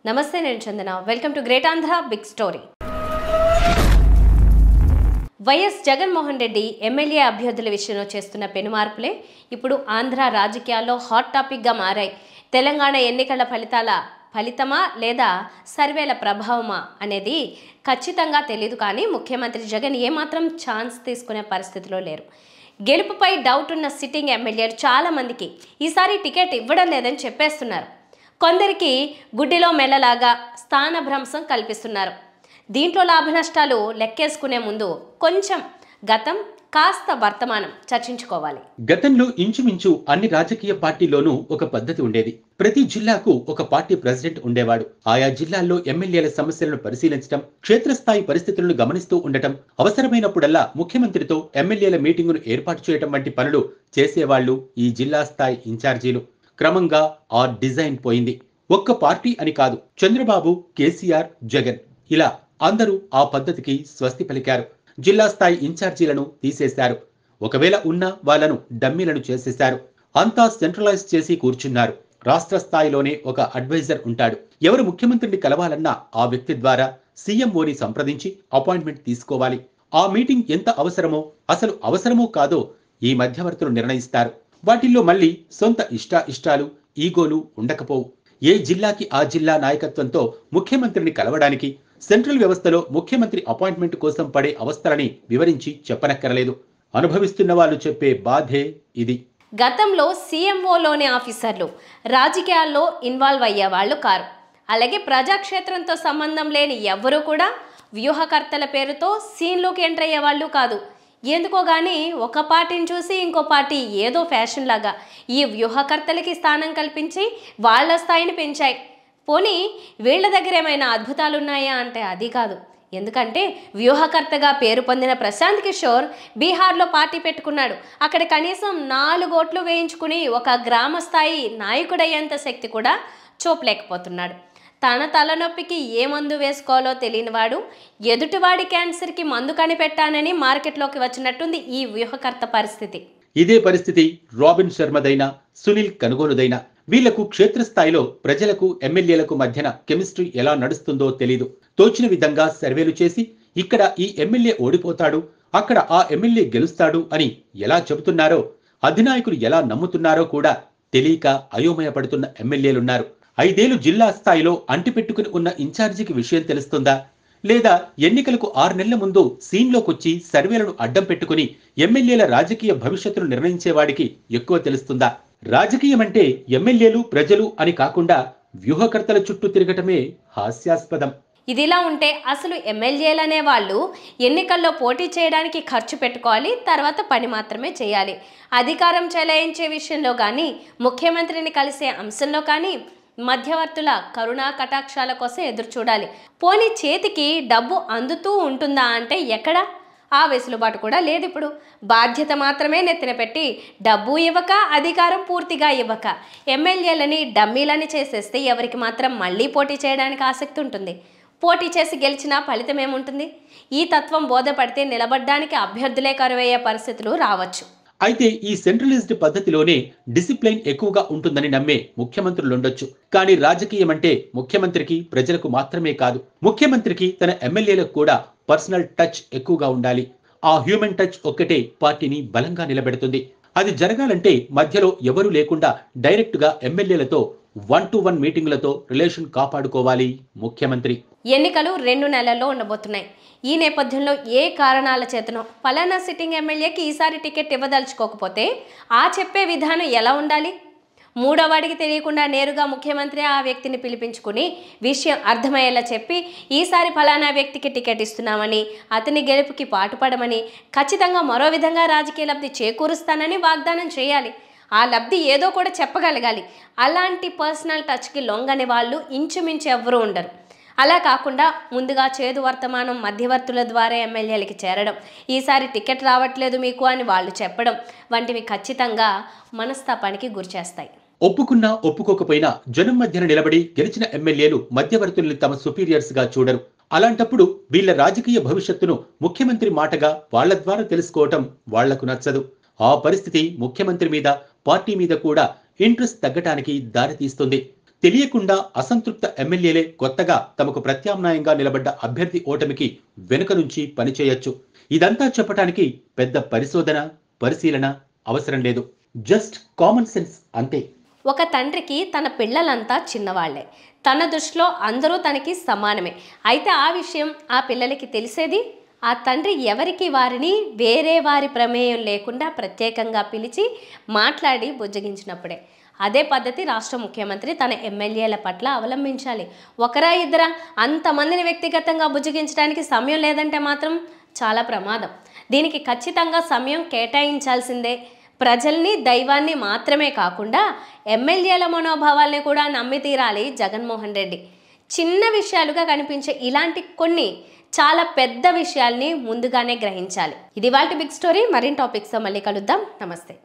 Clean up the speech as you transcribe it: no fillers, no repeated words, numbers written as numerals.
నమస్తే నేను Chandana welcome to great Andhra big story. YS Jaganmohan Reddy MLA అభ్యర్థుల విషయంలో చేస్తున్న పెనుమార్పులే ఇప్పుడు ఆంధ్ర రాజకీయాల్లో హాట్ టాపిక్గా మారాయి. తెలంగాణ ఎన్నికల ఫలితమా లేదా సర్వేల ప్రభావమా అనేది ఖచ్చితంగా తెలియదు. కానీ ముఖ్యమంత్రి జగన్ ఏమాత్రం ఛాన్స్ తీసుకునే పరిస్థితిలో లేరు. గెలుపుపై డౌట్ ఉన్న సిట్టింగ్ ఎమ్మెల్యేలు చాలామందికి ఈసారి టికెట్ ఇవ్వడం లేదని చెప్పేస్తున్నారు. కొందరికి గుడ్డిలో మెల్లలాగా స్థానభ్రంశం కల్పిస్తున్నారు. దీంట్లో లాభ నష్టాలు లెక్కేసుకునే ముందు కొంచెం గతం కాస్త వర్తమానం చర్చించుకోవాలి. గతంలో ఇంచుమించు అన్ని రాజకీయ పార్టీల్లోనూ ఒక పద్ధతి ఉండేది. ప్రతి జిల్లాకు ఒక పార్టీ ప్రెసిడెంట్ ఉండేవాడు. ఆయా జిల్లాల్లో ఎమ్మెల్యేల సమస్యలను పరిశీలించడం, క్షేత్రస్థాయి పరిస్థితులను గమనిస్తూ ఉండటం, అవసరమైనప్పుడల్లా ముఖ్యమంత్రితో ఎమ్మెల్యేల మీటింగును ఏర్పాటు చేయడం వంటి పనులు చేసేవాళ్లు ఈ జిల్లా స్థాయి ఇన్ఛార్జీలు. క్రమంగా ఆ డిజైన్ పోయింది. ఒక్క పార్టీ అని కాదు, చంద్రబాబు, కేసీఆర్, జగన్ ఇలా అందరూ ఆ పద్ధతికి స్వస్తి పలికారు. జిల్లా స్థాయి ఇన్ఛార్జీలను తీసేశారు. ఒకవేళ ఉన్నా వాళ్లను డమ్మీలను చేసేశారు. అంతా సెంట్రలైజ్ చేసి కూర్చున్నారు. రాష్ట్ర స్థాయిలోనే ఒక అడ్వైజర్ ఉంటాడు. ఎవరు ముఖ్యమంత్రిని కలవాలన్నా ఆ వ్యక్తి ద్వారా సీఎంఓని సంప్రదించి అపాయింట్మెంట్ తీసుకోవాలి. ఆ మీటింగ్ ఎంత అవసరమో, అసలు అవసరమో కాదో ఈ మధ్యవర్తులు నిర్ణయిస్తారు. వాటిల్లో మళ్ళీ సొంత ఇష్టాలు, ఈగోలు ఉండకపోవు. ఏ జిల్లాకి ఆ జిల్లా నాయకత్వంతో ముఖ్యమంత్రిని కలవడానికి సెంట్రల్ వ్యవస్థలో ముఖ్యమంత్రి అపాయింట్మెంట్ కోసం పడే అవస్థలని వివరించి చెప్పనక్కరలేదు. అనుభవిస్తున్న వాళ్ళు చెప్పే బాధే ఇది. గతంలో సీఎంఓలోని ఆఫీసర్లు రాజకీయాల్లో ఇన్వాల్వ్ అయ్యే వాళ్ళు కారు. అలాగే ప్రజాక్షేత్రంతో సంబంధం లేని ఎవ్వరూ కూడా వ్యూహకర్తల పేరుతో సీన్లోకి ఎంటర్ అయ్యే వాళ్ళు కాదు. ఎందుకో కానీ ఒక పార్టీని చూసి ఇంకో పార్టీ ఏదో ఫ్యాషన్ లాగా ఈ వ్యూహకర్తలకి స్థానం కల్పించి వాళ్ళ స్థాయిని పెంచాయి. పోనీ వీళ్ళ దగ్గర ఏమైనా అద్భుతాలు ఉన్నాయా అంటే అది కాదు. ఎందుకంటే వ్యూహకర్తగా పేరు పొందిన ప్రశాంత్ కిషోర్ బీహార్లో పార్టీ పెట్టుకున్నాడు. అక్కడ కనీసం 4 ఓట్లు వేయించుకుని ఒక గ్రామ స్థాయి నాయకుడయ్యేంత శక్తి కూడా చూపలేకపోతున్నాడు. తన తలనొప్పికి ఏ మందు వేసుకోవాలో తెలియనివాడు ఎదుటివాడి క్యాన్సర్కి మందు కనిపెట్టానని మార్కెట్లోకి వచ్చినట్టుంది ఈ వ్యూహకర్త పరిస్థితి. ఇదే పరిస్థితి రాబిన్ శర్మదైనా, సునీల్ కనుగోలుదైనా. వీళ్లకు క్షేత్రస్థాయిలో ప్రజలకు, ఎమ్మెల్యేలకు మధ్యన కెమిస్ట్రీ ఎలా నడుస్తుందో తెలీదు. తోచిన విధంగా సర్వేలు చేసి ఇక్కడ ఈ ఎమ్మెల్యే ఓడిపోతాడు, అక్కడ ఆ ఎమ్మెల్యే గెలుస్తాడు అని ఎలా చెబుతున్నారో, అధినాయకులు ఎలా నమ్ముతున్నారో కూడా తెలియక అయోమయపడుతున్న ఎమ్మెల్యేలున్నారు. 5 ఏళ్లు జిల్లా స్థాయిలో అంటిపెట్టుకుని ఉన్న ఇన్ఛార్జికి విషయం తెలుస్తుందా? లేదా ఎన్నికలకు 6 నెలల ముందు సీన్లోకొచ్చి సర్వేలను అడ్డం పెట్టుకుని ఎమ్మెల్యేల రాజకీయ భవిష్యత్తును నిర్ణయించేవాడికి ఎక్కువ తెలుస్తుందా? రాజకీయం అంటే ఎమ్మెల్యేలు, ప్రజలు అని కాకుండా వ్యూహకర్తల చుట్టూ తిరగటమే హాస్యాస్పదం. ఇదిలా ఉంటే అసలు ఎమ్మెల్యేలనే వాళ్ళు ఎన్నికల్లో పోటీ చేయడానికి ఖర్చు పెట్టుకోవాలి, తర్వాత పని మాత్రమే చేయాలి. అధికారం చెలాయించే విషయంలో కానీ, ముఖ్యమంత్రిని కలిసే అంశంలో కానీ మధ్యవర్తుల కరుణా కటాక్షాల కోసం ఎదురు చూడాలి. పోనీ చేతికి డబ్బు అందుతూ ఉంటుందా అంటే ఎక్కడ? ఆ వెసులుబాటు కూడా లేదు. ఇప్పుడు బాధ్యత మాత్రమే నెత్తిన పెట్టి డబ్బు ఇవ్వక, అధికారం పూర్తిగా ఇవ్వక ఎమ్మెల్యేలని డమ్మీలని చేసేస్తే ఎవరికి మాత్రం మళ్ళీ పోటీ చేయడానికి ఆసక్తి ఉంటుంది? పోటీ చేసి గెలిచినా ఫలితం ఏముంటుంది? ఈ తత్వం బోధపడితే నిలబడ్డానికి అభ్యర్థులే కరువయ్యే పరిస్థితులు రావచ్చు. అయితే ఈ సెంట్రలైజ్డ్ పద్ధతిలోనే డిసిప్లైన్ ఎక్కువగా ఉంటుందని నమ్మే ముఖ్యమంత్రులుండొచ్చు. కానీ రాజకీయం అంటే ముఖ్యమంత్రికి, ప్రజలకు మాత్రమే కాదు, ముఖ్యమంత్రికి తన ఎమ్మెల్యేలకు కూడా పర్సనల్ టచ్ ఎక్కువగా ఉండాలి. ఆ హ్యూమన్ టచ్ ఒక్కటే పార్టీని బలంగా నిలబెడుతుంది. అది జరగాలంటే మధ్యలో ఎవరూ లేకుండా డైరెక్ట్గా ఎమ్మెల్యేలతో 1-to-1 మీటింగులతో రిలేషన్ కాపాడుకోవాలి ముఖ్యమంత్రి. ఎన్నికలు 2 నెలల్లో ఉండబోతున్నాయి. ఈ నేపథ్యంలో ఏ కారణాల చేతనో ఫలానా సిట్టింగ్ ఎమ్మెల్యేకి ఈసారి టికెట్ ఇవ్వదలుచుకోకపోతే ఆ చెప్పే విధానం ఎలా ఉండాలి? మూడోవాడికి తెలియకుండా నేరుగా ముఖ్యమంత్రి ఆ వ్యక్తిని పిలిపించుకుని విషయం అర్థమయ్యేలా చెప్పి ఈసారి ఫలానా వ్యక్తికి టికెట్ ఇస్తున్నామని, అతని గెలుపుకి పాటుపడమని, ఖచ్చితంగా మరో విధంగా రాజకీయ లబ్ధి చేకూరుస్తానని వాగ్దానం చేయాలి. ఆ లబ్ధి ఏదో కూడా చెప్పగలగాలి. అలాంటి పర్సనల్ టచ్కి లొంగని వాళ్ళు ఇంచుమించు ఎవ్వరూ ఉండరు. అలా కాకుండా ముందుగా చేదు వర్తమానం మధ్యవర్తుల ద్వారా ఎమ్మెల్యేలకి చేరడం, ఈసారి టికెట్ రావట్లేదు మీకు అని వాళ్ళు చెప్పడం వంటివి ఖచ్చితంగా మనస్తాపానికి గురిచేస్తాయి. ఒప్పుకున్నా ఒప్పుకోకపోయినా జనం మధ్యన నిలబడి గెలిచిన ఎమ్మెల్యేలు మధ్యవర్తుల్ని తమ సుపీరియర్స్ గా చూడరు. అలాంటప్పుడు వీళ్ల రాజకీయ భవిష్యత్తును ముఖ్యమంత్రి మాటగా వాళ్ల ద్వారా తెలుసుకోవటం వాళ్లకు నచ్చదు. ఆ పరిస్థితి ముఖ్యమంత్రి మీద, పార్టీ మీద కూడా ఇంట్రెస్ట్ తగ్గటానికి దారితీస్తుంది. తెలియకుండా అసంతృప్త ఎమ్మెల్యేలే కొత్తగా తమకు ప్రత్యామ్నాయంగా నిలబడ్డ అభ్యర్థి ఓటమికి వెనుక నుంచి పనిచేయొచ్చు. ఇదంతా చెప్పటానికి పెద్ద పరిశీలన అవసరం లేదు. జస్ట్ కామన్ సెన్స్ అంతే. ఒక తండ్రికి తన పిల్లలంతా చిన్నవాళ్లే, తన దృష్టిలో అందరూ తనకి సమానమే. అయితే ఆ విషయం ఆ పిల్లలకి తెలిసేది ఆ తండ్రి ఎవరికి వారిని వేరే వారి ప్రమేయం లేకుండా ప్రత్యేకంగా పిలిచి మాట్లాడి బుజ్జగించినప్పుడే. అదే పద్ధతి రాష్ట్ర ముఖ్యమంత్రి తన ఎమ్మెల్యేల పట్ల అవలంబించాలి. ఒకరా ఇద్దరా అంతమందిని వ్యక్తిగతంగా బుజ్జగించడానికి సమయం లేదంటే మాత్రం చాలా ప్రమాదం. దీనికి ఖచ్చితంగా సమయం కేటాయించాల్సిందే. ప్రజల్ని, దైవాన్ని మాత్రమే కాకుండా ఎమ్మెల్యేల మనోభావాల్ని కూడా నమ్మి తీరాలి జగన్మోహన్ రెడ్డి. చిన్న విషయాలుగా కనిపించే ఇలాంటి కొన్ని చాలా పెద్ద విషయాల్ని ముందుగానే గ్రహించాలి. ఇది వాటి బిగ్ స్టోరీ. మరిన్ని టాపిక్స్తో మళ్ళీ కలుద్దాం. నమస్తే.